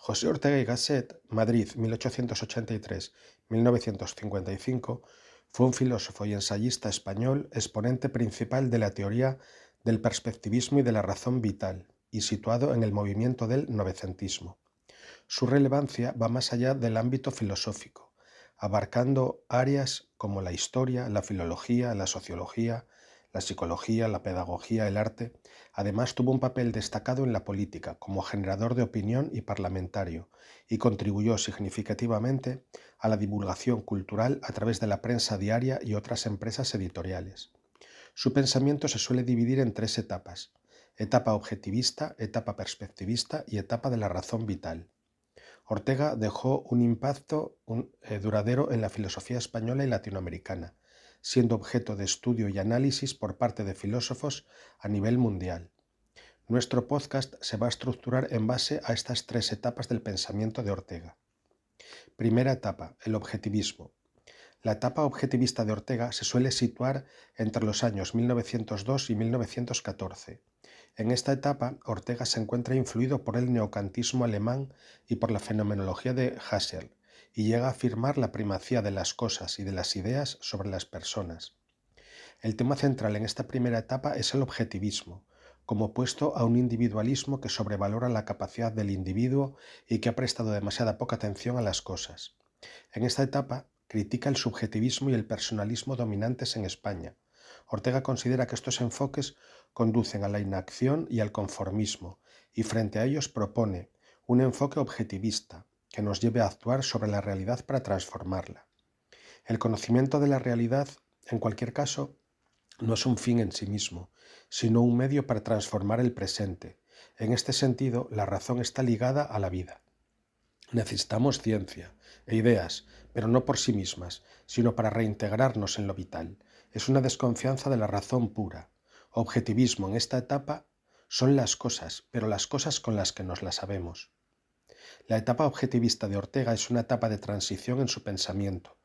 José Ortega y Gasset, Madrid, 1883-1955, fue un filósofo y ensayista español, exponente principal de la teoría del perspectivismo y de la razón vital, y situado en el movimiento del novecentismo. Su relevancia va más allá del ámbito filosófico, abarcando áreas como la historia, la filología, la sociología, la psicología, la pedagogía, el arte. Además, tuvo un papel destacado en la política como generador de opinión y parlamentario, y contribuyó significativamente a la divulgación cultural a través de la prensa diaria y otras empresas editoriales. Su pensamiento se suele dividir en tres etapas: etapa objetivista, etapa perspectivista y etapa de la razón vital. Ortega dejó un impacto duradero en la filosofía española y latinoamericana, siendo objeto de estudio y análisis por parte de filósofos a nivel mundial. Nuestro podcast se va a estructurar en base a estas tres etapas del pensamiento de Ortega. Primera etapa, el objetivismo. La etapa objetivista de Ortega se suele situar entre los años 1902 y 1914. En esta etapa, Ortega se encuentra influido por el neocantismo alemán y por la fenomenología de Husserl, y llega a afirmar la primacía de las cosas y de las ideas sobre las personas. El tema central en esta primera etapa es el objetivismo, como opuesto a un individualismo que sobrevalora la capacidad del individuo y que ha prestado demasiada poca atención a las cosas. En esta etapa, critica el subjetivismo y el personalismo dominantes en España. Ortega considera que estos enfoques conducen a la inacción y al conformismo, y frente a ellos propone un enfoque objetivista que nos lleve a actuar sobre la realidad para transformarla. El conocimiento de la realidad, en cualquier caso, no es un fin en sí mismo, sino un medio para transformar el presente. En este sentido, la razón está ligada a la vida. Necesitamos ciencia e ideas, pero no por sí mismas, sino para reintegrarnos en lo vital. Es una desconfianza de la razón pura. Objetivismo en esta etapa son las cosas, pero las cosas con las que nos las sabemos. La etapa objetivista de Ortega es una etapa de transición en su pensamiento.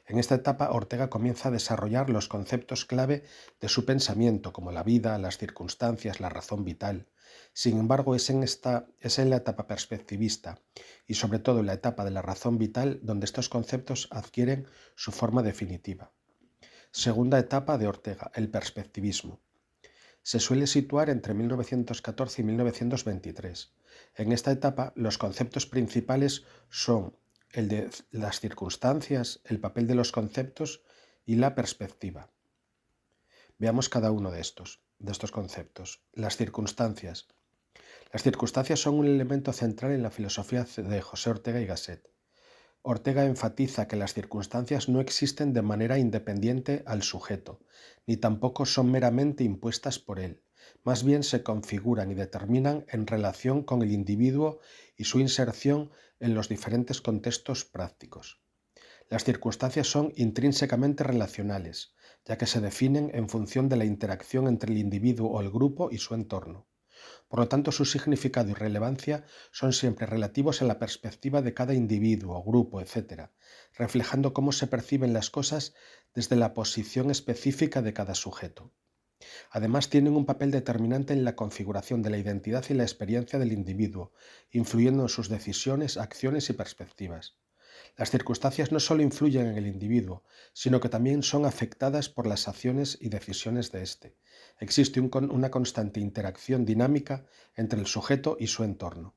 En esta etapa, Ortega comienza a desarrollar los conceptos clave de su pensamiento, como la vida, las circunstancias, la razón vital. Sin embargo, es en la etapa perspectivista y sobre todo en la etapa de la razón vital donde estos conceptos adquieren su forma definitiva. Segunda etapa de Ortega, el perspectivismo. Se suele situar entre 1914 y 1923. En esta etapa, los conceptos principales son el de las circunstancias, el papel de los conceptos y la perspectiva. Veamos cada uno de estos conceptos. Las circunstancias. Las circunstancias son un elemento central en la filosofía de José Ortega y Gasset. Ortega enfatiza que las circunstancias no existen de manera independiente al sujeto, ni tampoco son meramente impuestas por él. Más bien se configuran y determinan en relación con el individuo y su inserción en los diferentes contextos prácticos. Las circunstancias son intrínsecamente relacionales, ya que se definen en función de la interacción entre el individuo o el grupo y su entorno. Por lo tanto, su significado y relevancia son siempre relativos a la perspectiva de cada individuo, grupo, etc., reflejando cómo se perciben las cosas desde la posición específica de cada sujeto. Además, tienen un papel determinante en la configuración de la identidad y la experiencia del individuo, influyendo en sus decisiones, acciones y perspectivas. Las circunstancias no solo influyen en el individuo, sino que también son afectadas por las acciones y decisiones de éste. Existe una constante interacción dinámica entre el sujeto y su entorno.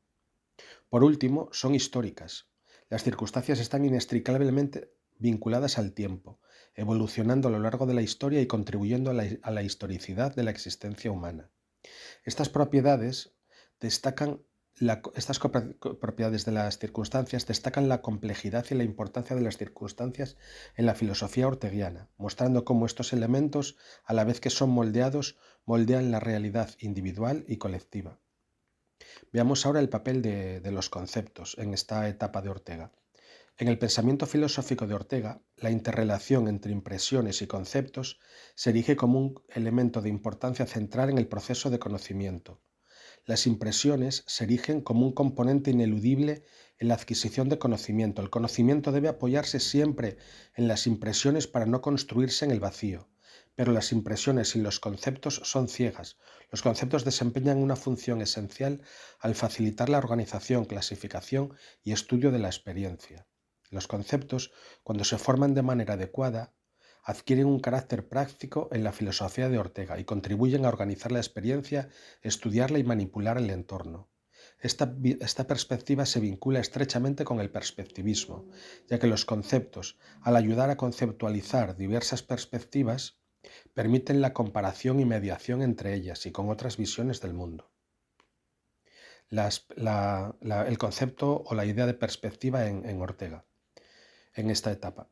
Por último, son históricas. Las circunstancias están inextricablemente vinculadas al tiempo, evolucionando a lo largo de la historia y contribuyendo a la historicidad de la existencia humana. Estas propiedades propiedades de las circunstancias destacan la complejidad y la importancia de las circunstancias en la filosofía orteguiana, mostrando cómo estos elementos, a la vez que son moldeados, moldean la realidad individual y colectiva. Veamos ahora el papel de los conceptos en esta etapa de Ortega. En el pensamiento filosófico de Ortega, la interrelación entre impresiones y conceptos se erige como un elemento de importancia central en el proceso de conocimiento. Las impresiones se erigen como un componente ineludible en la adquisición de conocimiento. El conocimiento debe apoyarse siempre en las impresiones para no construirse en el vacío. pero las impresiones y los conceptos son ciegas. Los conceptos desempeñan una función esencial al facilitar la organización, clasificación y estudio de la experiencia. Los conceptos, cuando se forman de manera adecuada, adquieren un carácter práctico en la filosofía de Ortega y contribuyen a organizar la experiencia, estudiarla y manipular el entorno. Esta perspectiva se vincula estrechamente con el perspectivismo, ya que los conceptos, al ayudar a conceptualizar diversas perspectivas, permiten la comparación y mediación entre ellas y con otras visiones del mundo. El concepto o la idea de perspectiva en Ortega, en esta etapa.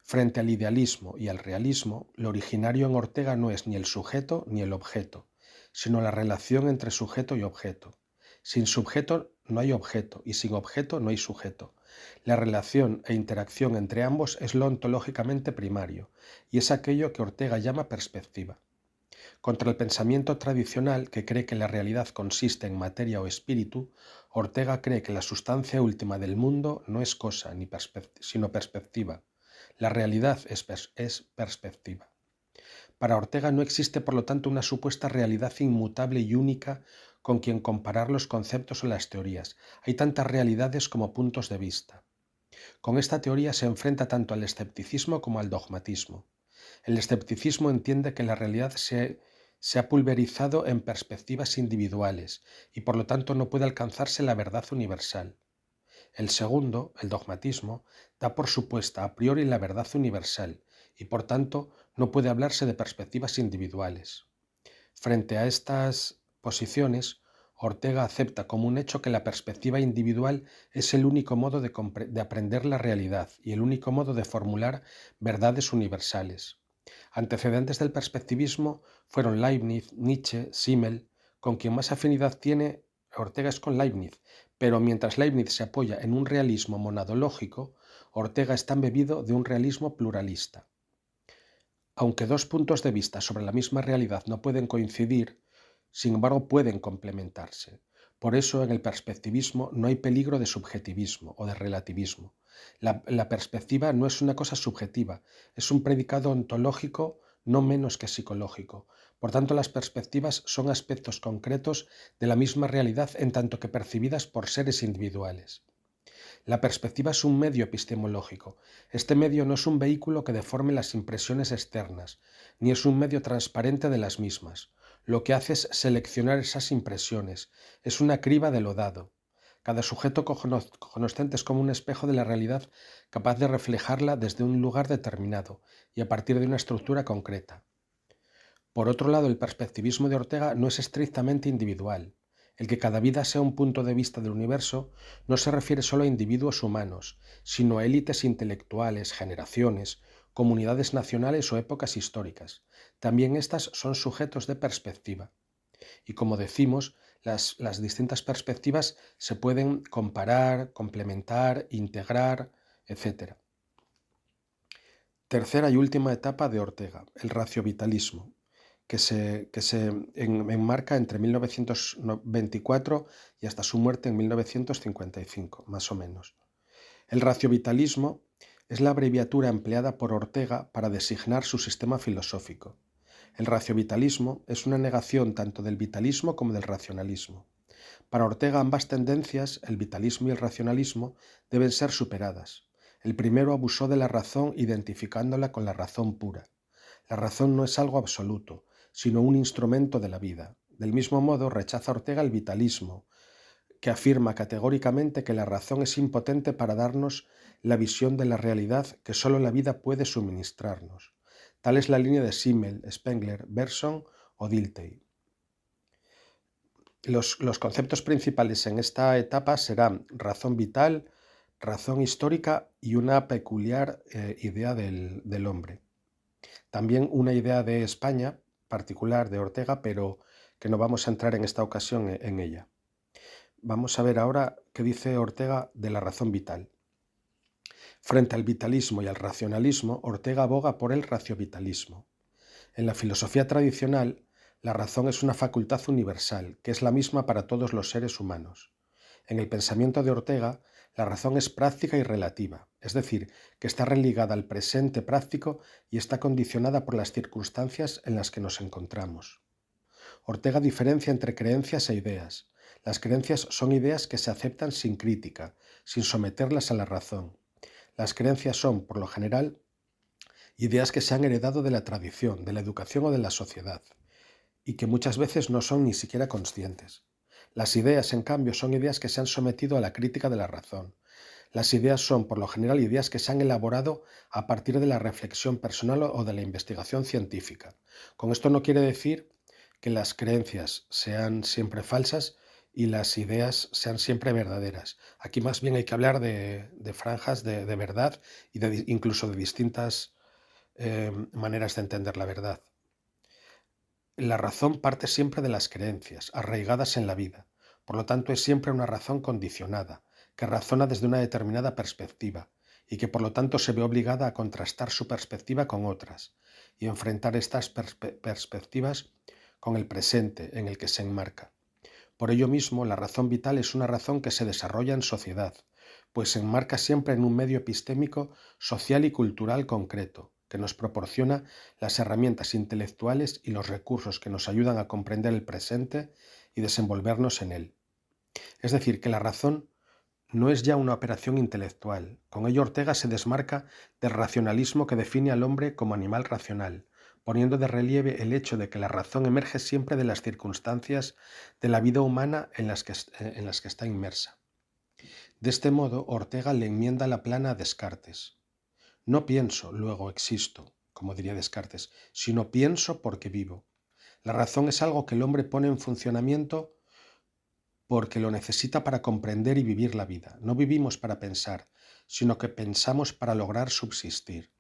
Frente al idealismo y al realismo, lo originario en Ortega no es ni el sujeto ni el objeto, sino la relación entre sujeto y objeto. Sin sujeto no hay objeto y sin objeto no hay sujeto. La relación e interacción entre ambos es lo ontológicamente primario y es aquello que Ortega llama perspectiva. Contra el pensamiento tradicional que cree que la realidad consiste en materia o espíritu, Ortega cree que la sustancia última del mundo no es cosa, sino perspectiva. La realidad es perspectiva. Para Ortega no existe, por lo tanto, una supuesta realidad inmutable y única con quien comparar los conceptos o las teorías. Hay tantas realidades como puntos de vista. Con esta teoría se enfrenta tanto al escepticismo como al dogmatismo. El escepticismo entiende que la realidad se ha pulverizado en perspectivas individuales y por lo tanto no puede alcanzarse la verdad universal. El segundo, el dogmatismo, da por supuesta a priori la verdad universal y por tanto no puede hablarse de perspectivas individuales. Frente a estas posiciones, Ortega acepta como un hecho que la perspectiva individual es el único modo de aprender la realidad y el único modo de formular verdades universales. Antecedentes del perspectivismo fueron Leibniz, Nietzsche, Simmel. Con quien más afinidad tiene Ortega es con Leibniz, pero mientras Leibniz se apoya en un realismo monadológico, Ortega está embebido de un realismo pluralista. Aunque dos puntos de vista sobre la misma realidad no pueden coincidir, sin embargo pueden complementarse. Por eso en el perspectivismo no hay peligro de subjetivismo o de relativismo. La perspectiva no es una cosa subjetiva, es un predicado ontológico no menos que psicológico. Por tanto, las perspectivas son aspectos concretos de la misma realidad en tanto que percibidas por seres individuales. La perspectiva es un medio epistemológico. Este medio no es un vehículo que deforme las impresiones externas, ni es un medio transparente de las mismas. Lo que hace es seleccionar esas impresiones. Es una criba de lo dado. Cada sujeto cognoscente es como un espejo de la realidad capaz de reflejarla desde un lugar determinado y a partir de una estructura concreta. Por otro lado, el perspectivismo de Ortega no es estrictamente individual. El que cada vida sea un punto de vista del universo no se refiere solo a individuos humanos, sino a élites intelectuales, generaciones, comunidades nacionales o épocas históricas. También estas son sujetos de perspectiva. Y como decimos, las distintas perspectivas se pueden comparar, complementar, integrar, etc. Tercera y última etapa de Ortega, el raciovitalismo, que se enmarca entre 1924 y hasta su muerte en 1955, más o menos. El raciovitalismo es la abreviatura empleada por Ortega para designar su sistema filosófico. El raciovitalismo es una negación tanto del vitalismo como del racionalismo. Para Ortega ambas tendencias, el vitalismo y el racionalismo, deben ser superadas. El primero abusó de la razón identificándola con la razón pura. La razón no es algo absoluto, sino un instrumento de la vida. Del mismo modo, rechaza Ortega el vitalismo, que afirma categóricamente que la razón es impotente para darnos la visión de la realidad que solo la vida puede suministrarnos. Tal es la línea de Simmel, Spengler, Bergson o Dilthey. Los conceptos principales en esta etapa serán razón vital, razón histórica y una peculiar idea del hombre. También una idea de España particular de Ortega, pero que no vamos a entrar en esta ocasión en ella. Vamos a ver ahora qué dice Ortega de la razón vital. Frente al vitalismo y al racionalismo, Ortega aboga por el raciovitalismo. En la filosofía tradicional, la razón es una facultad universal, que es la misma para todos los seres humanos. En el pensamiento de Ortega, La razón es práctica y relativa, es decir, que está religada al presente práctico y está condicionada por las circunstancias en las que nos encontramos. Ortega diferencia entre creencias e ideas. Las creencias son ideas que se aceptan sin crítica, sin someterlas a la razón. Las creencias son, por lo general, ideas que se han heredado de la tradición, de la educación o de la sociedad, y que muchas veces no son ni siquiera conscientes. Las ideas, en cambio, son ideas que se han sometido a la crítica de la razón. Las ideas son, por lo general, ideas que se han elaborado a partir de la reflexión personal o de la investigación científica. Con esto no quiere decir que las creencias sean siempre falsas y las ideas sean siempre verdaderas. Aquí más bien hay que hablar de franjas de verdad y incluso de distintas maneras de entender la verdad. La razón parte siempre de las creencias, arraigadas en la vida. Por lo tanto, es siempre una razón condicionada, que razona desde una determinada perspectiva y que por lo tanto se ve obligada a contrastar su perspectiva con otras y enfrentar estas perspectivas con el presente en el que se enmarca. Por ello mismo, la razón vital es una razón que se desarrolla en sociedad, pues se enmarca siempre en un medio epistémico, social y cultural concreto, que nos proporciona las herramientas intelectuales y los recursos que nos ayudan a comprender el presente y desenvolvernos en él. Es decir, que la razón no es ya una operación intelectual. Con ello Ortega se desmarca del racionalismo que define al hombre como animal racional, poniendo de relieve el hecho de que la razón emerge siempre de las circunstancias de la vida humana en las que está inmersa. De este modo, Ortega le enmienda la plana a Descartes. No pienso, luego existo, como diría Descartes, sino pienso porque vivo. La razón es algo que el hombre pone en funcionamiento porque lo necesita para comprender y vivir la vida. No vivimos para pensar, sino que pensamos para lograr subsistir.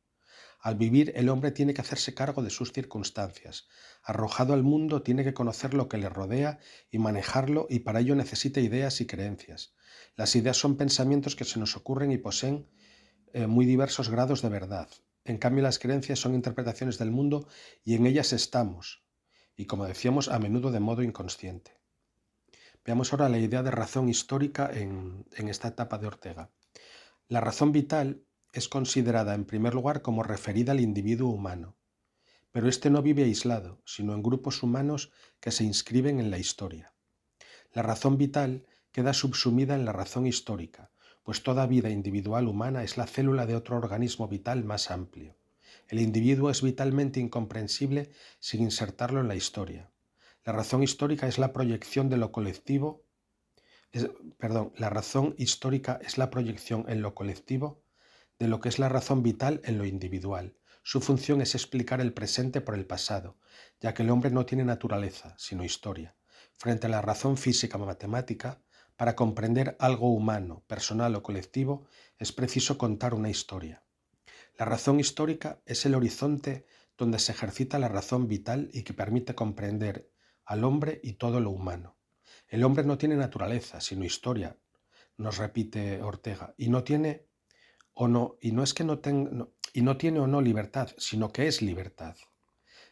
Al vivir, el hombre tiene que hacerse cargo de sus circunstancias. Arrojado al mundo, tiene que conocer lo que le rodea y manejarlo, y para ello necesita ideas y creencias. Las ideas son pensamientos que se nos ocurren y poseen muy diversos grados de verdad. En cambio, las creencias son interpretaciones del mundo y en ellas estamos, y como decíamos, a menudo de modo inconsciente. Veamos ahora la idea de razón histórica en esta etapa de Ortega. La razón vital es considerada en primer lugar como referida al individuo humano, pero éste no vive aislado, sino en grupos humanos que se inscriben en la historia. La razón vital queda subsumida en la razón histórica, pues toda vida individual humana es la célula de otro organismo vital más amplio. El individuo es vitalmente incomprensible sin insertarlo en la historia. La razón histórica es la proyección de lo colectivo, la razón histórica es la proyección en lo colectivo de lo que es la razón vital en lo individual. Su función es explicar el presente por el pasado, ya que el hombre no tiene naturaleza, sino historia. Frente a la razón física o matemática, para comprender algo humano, personal o colectivo, es preciso contar una historia. La razón histórica es el horizonte donde se ejercita la razón vital y que permite comprender al hombre y todo lo humano. El hombre no tiene naturaleza, sino historia, nos repite Ortega, y no tiene o no libertad, sino que es libertad.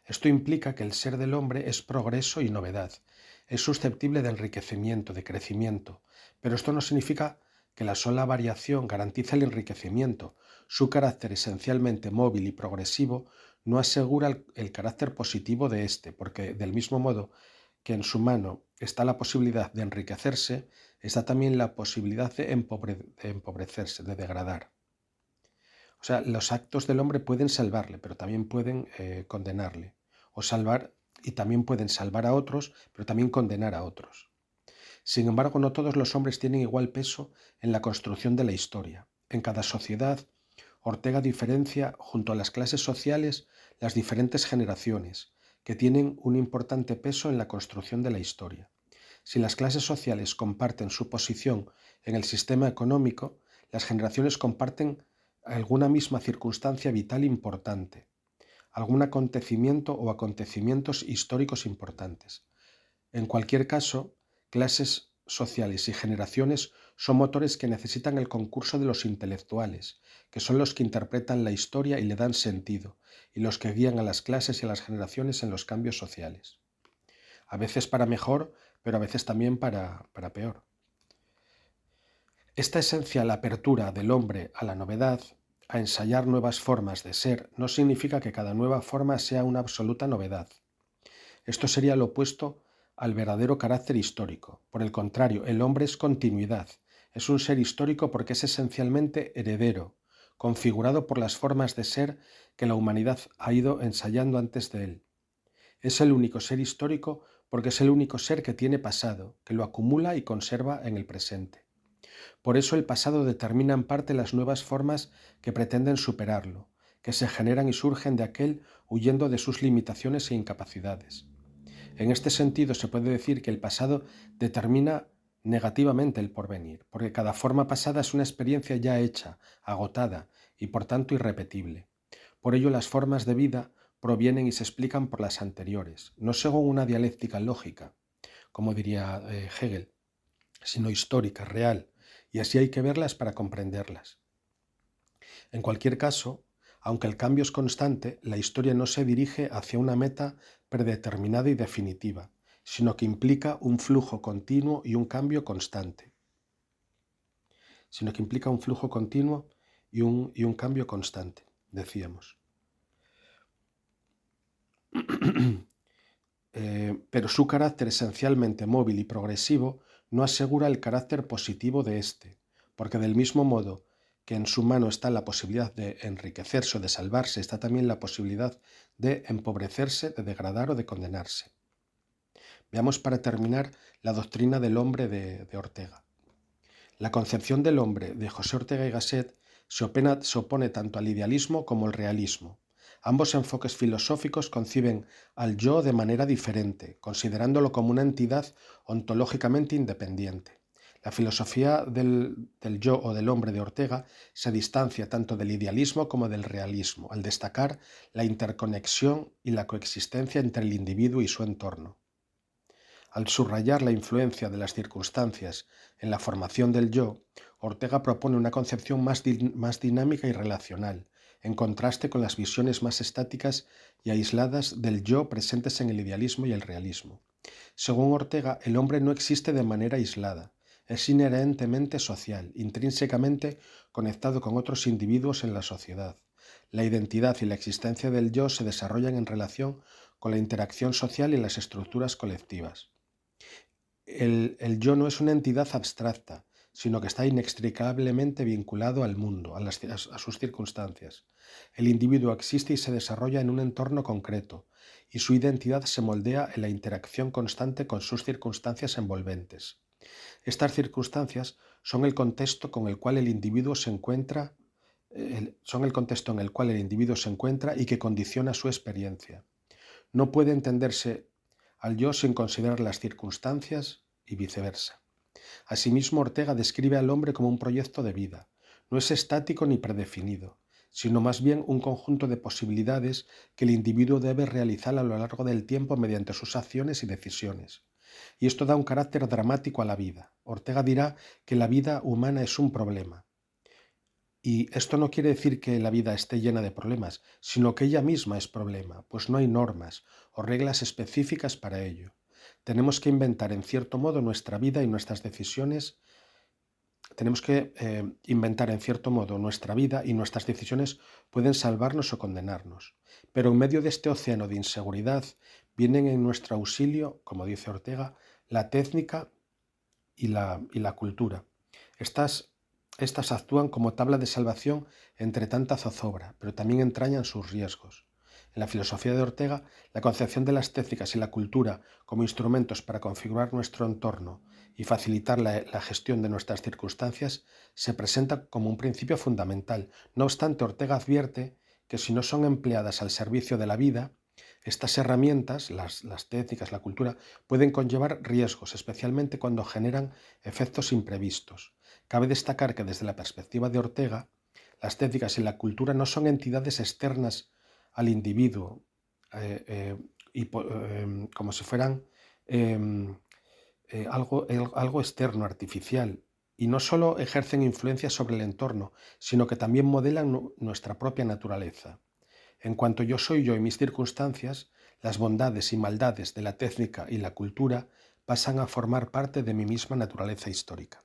Esto implica que el ser del hombre es progreso y novedad, es susceptible de enriquecimiento, de crecimiento, pero esto no significa que la sola variación garantice el enriquecimiento. Su carácter esencialmente móvil y progresivo no asegura el carácter positivo de éste, porque del mismo modo que en su mano está la posibilidad de enriquecerse, está también la posibilidad de empobrecerse, de degradar. O sea, los actos del hombre pueden salvarle, pero también pueden condenarle. O salvar, y también pueden salvar a otros, pero también condenar a otros. Sin embargo, no todos los hombres tienen igual peso en la construcción de la historia. En cada sociedad, Ortega diferencia, junto a las clases sociales, las diferentes generaciones, que tienen un importante peso en la construcción de la historia. Si las clases sociales comparten su posición en el sistema económico, las generaciones comparten alguna misma circunstancia vital importante, algún acontecimiento o acontecimientos históricos importantes. En cualquier caso, clases sociales y generaciones son motores que necesitan el concurso de los intelectuales, que son los que interpretan la historia y le dan sentido, y los que guían a las clases y a las generaciones en los cambios sociales. A veces para mejor, pero a veces también para peor. Esta esencial apertura del hombre a la novedad, a ensayar nuevas formas de ser, no significa que cada nueva forma sea una absoluta novedad. Esto sería lo opuesto al verdadero carácter histórico. Por el contrario, el hombre es continuidad, es un ser histórico porque es esencialmente heredero, configurado por las formas de ser que la humanidad ha ido ensayando antes de él. Es el único ser histórico porque es el único ser que tiene pasado, que lo acumula y conserva en el presente. Por eso el pasado determina en parte las nuevas formas que pretenden superarlo, que se generan y surgen de aquel huyendo de sus limitaciones e incapacidades. En este sentido se puede decir que el pasado determina negativamente el porvenir, porque cada forma pasada es una experiencia ya hecha, agotada y por tanto irrepetible. Por ello las formas de vida provienen y se explican por las anteriores, no según una dialéctica lógica, como diría Hegel, sino histórica, real, y así hay que verlas para comprenderlas. En cualquier caso, aunque el cambio es constante, la historia no se dirige hacia una meta predeterminada y definitiva, sino que implica un flujo continuo y un cambio constante. Decíamos. Pero su carácter esencialmente móvil y progresivo no asegura el carácter positivo de éste, porque del mismo modo que en su mano está la posibilidad de enriquecerse o de salvarse, está también la posibilidad de empobrecerse, de degradar o de condenarse. Veamos para terminar la doctrina del hombre de Ortega. La concepción del hombre de José Ortega y Gasset se opone tanto al idealismo como al realismo. Ambos enfoques filosóficos conciben al yo de manera diferente, considerándolo como una entidad ontológicamente independiente. La filosofía del yo o del hombre de Ortega se distancia tanto del idealismo como del realismo, al destacar la interconexión y la coexistencia entre el individuo y su entorno. Al subrayar la influencia de las circunstancias en la formación del yo, Ortega propone una concepción más dinámica y relacional, en contraste con las visiones más estáticas y aisladas del yo presentes en el idealismo y el realismo. Según Ortega, el hombre no existe de manera aislada, es inherentemente social, intrínsecamente conectado con otros individuos en la sociedad. La identidad y la existencia del yo se desarrollan en relación con la interacción social y las estructuras colectivas. El yo no es una entidad abstracta, sino que está inextricablemente vinculado al mundo, a sus circunstancias. El individuo existe y se desarrolla en un entorno concreto, y su identidad se moldea en la interacción constante con sus circunstancias envolventes. Estas circunstancias son el contexto con el cual el individuo se encuentra, y que condiciona su experiencia. No puede entenderse al yo sin considerar las circunstancias y viceversa. Asimismo, Ortega describe al hombre como un proyecto de vida. No es estático ni predefinido, sino más bien un conjunto de posibilidades que el individuo debe realizar a lo largo del tiempo mediante sus acciones y decisiones. Y esto da un carácter dramático a la vida. Ortega dirá que la vida humana es un problema. Y esto no quiere decir que la vida esté llena de problemas, sino que ella misma es problema, pues no hay normas o reglas específicas para ello. Tenemos que inventar en cierto modo nuestra vida y nuestras decisiones. Nuestras decisiones pueden salvarnos o condenarnos. Pero en medio de este océano de inseguridad vienen en nuestro auxilio, como dice Ortega, la técnica y la cultura. Estas actúan como tabla de salvación entre tanta zozobra, pero también entrañan sus riesgos. En la filosofía de Ortega, la concepción de las técnicas y la cultura como instrumentos para configurar nuestro entorno y facilitar la gestión de nuestras circunstancias se presenta como un principio fundamental. No obstante, Ortega advierte que si no son empleadas al servicio de la vida, estas herramientas, las técnicas, la cultura, pueden conllevar riesgos, especialmente cuando generan efectos imprevistos. Cabe destacar que desde la perspectiva de Ortega, las técnicas y la cultura no son entidades externas al individuo, como si fueran algo externo, artificial, y no solo ejercen influencia sobre el entorno, sino que también modelan nuestra propia naturaleza. En cuanto yo soy yo y mis circunstancias, las bondades y maldades de la técnica y la cultura pasan a formar parte de mi misma naturaleza histórica.